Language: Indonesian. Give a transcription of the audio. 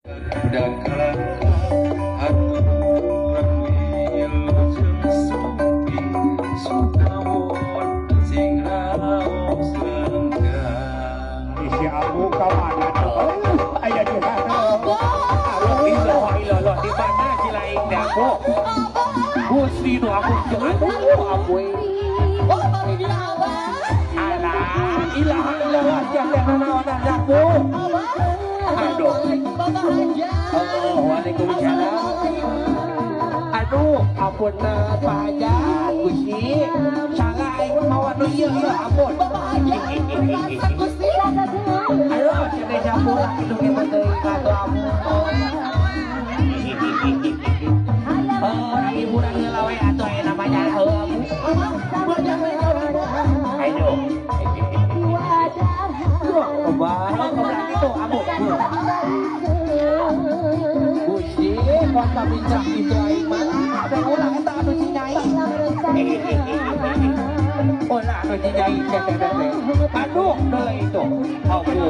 dan aturan wil sesupi sukawon sing raos lenggang isi aku kawan ayah juga Ilo di mana cilaing dako Gusti nu aku aduh alah ilah jangan naon dako aduh waalaikumsalam aduh ampun pajak Gusti salah aing mau anu ieu ampun ayo cenah jampura kitu ge teh kado ampun hiburan ngelawe atau yang namanya ayo barang kebelah itu abu Gusti kota bincang itu aiman ada ulah eta anu cinyai ulah anu cinyai aduh deuleu itu ampun